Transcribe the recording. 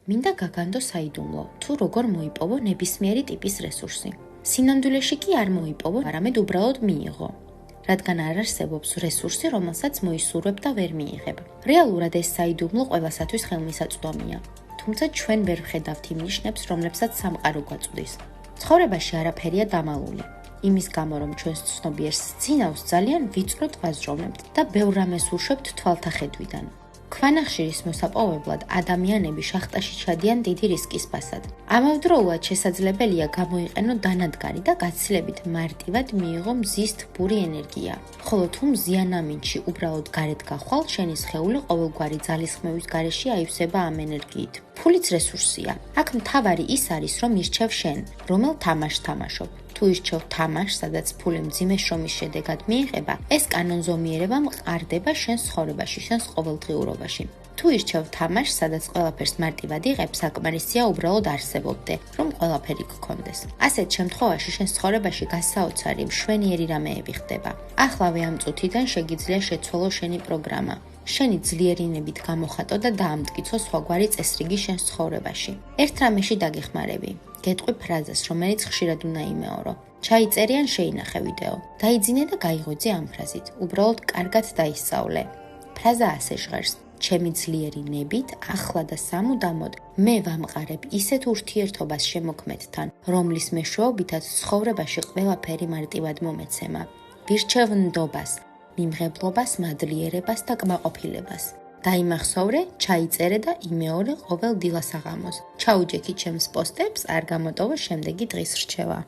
მინდა გაგანდო საიდუმლო, თუ როგორ მოიპოვო ნებისმიერი ტიპის რესურსი. სინამდვილეში კი არ მოიპოვო, არამედ უბრალოდ მიიღო. რადგან არ არსებობს რესურსი, რომელსაც მოისურვებ და ვერ მიიღებ. რეალურად ეს საიდუმლო ყველასათვის ხელმისაწვდომია. თუმცა ჩვენ ვერ ვხედავთ იმ ნიშნებს, რომლებსაც სამყარო გვაწვდის. ცხოვრებაში არაფერია დამალული. იმის გამო, რომ ჩვენს ცნობიერ სცინავს ძალიან ვიწროდ ვაზროვნებთ და ბევრ რამეს უშვებთ თვალთა ხედვიდან. ქვანახშირის მოსაპოვებლად ადამიანები შახტაში ჩადიან დიდი რისკის პასად. ამავდროულად შესაძლებელია გამოიყენო დანადგარი და გაცილებით მარტივად მიიღო მზის თბური ენერგია. ხოლო თუ მზიან ამინდში უბრალოდ გარეთ გახვალ, შენი სხეული ყოველგვარი ძალისხმევის გარეშე აივსება ამ ენერგიით. ფულიც რესურსია. აქ მთავარი ის არის, რომ ირჩევ შენ, რომელ თამაშს თამაშობ. თუ ირჩევ თამაშს, სადაც ფული მძიმე შრომის შედეგად მიიღება, ეს კანონზომიერება მყარდება შენს ცხოვრებაში, შენს ყოველდღიურობაში. თუ ირჩევ თამაშს, სადაც ყველაფერს მარტივად იღებ, საკმარისია უბრალოდ არსებობდე, რომ ყველაფერი გქონდეს. ასეთ შემთხვევაში შენს ცხოვრებაში გასაოცარი, მშვენიერი რამეები ხდება. ახლავე ამ წუთიდან შეგიძლია შეცვალო შენი პროგრამა. შენი ძლიერინებით გამოხატო და დაამტკიცო სხვაგვარი წესრიგი შენს ცხოვრებაში. ერთ რამეში დაგეხმარები. გეტყვი ფრაზას, რომელიც ხშირად უნდა იმეორო. ჩაიწერე ან შეინახე ვიდეო. დაიძინე და გაიღვიძე ამ ფრაზით. უბრალოდ კარგად დაისწავლე. ფრაზა ასე ჟღერს: ჩემი ძლიერი ნებით, ახლა და სამუდამოდ მე ვამყარებ ისეთ ურთიერთობას შემოქმედთან, რომლის მეშვეობითაც ცხოვრებაში ყველაფერი მარტივად მომეცემა. ვირჩევ ნდობას, მიმღებლობას, მადლიერებას და კმაყოფილებას. დაიმახსოვრე, ჩაიწერე და იმეორე ყოველ დილას აღამოს. ჩაუჯექი ჩემს პოსტებს, არ გამოტოვო შემდეგი დღის რჩევა.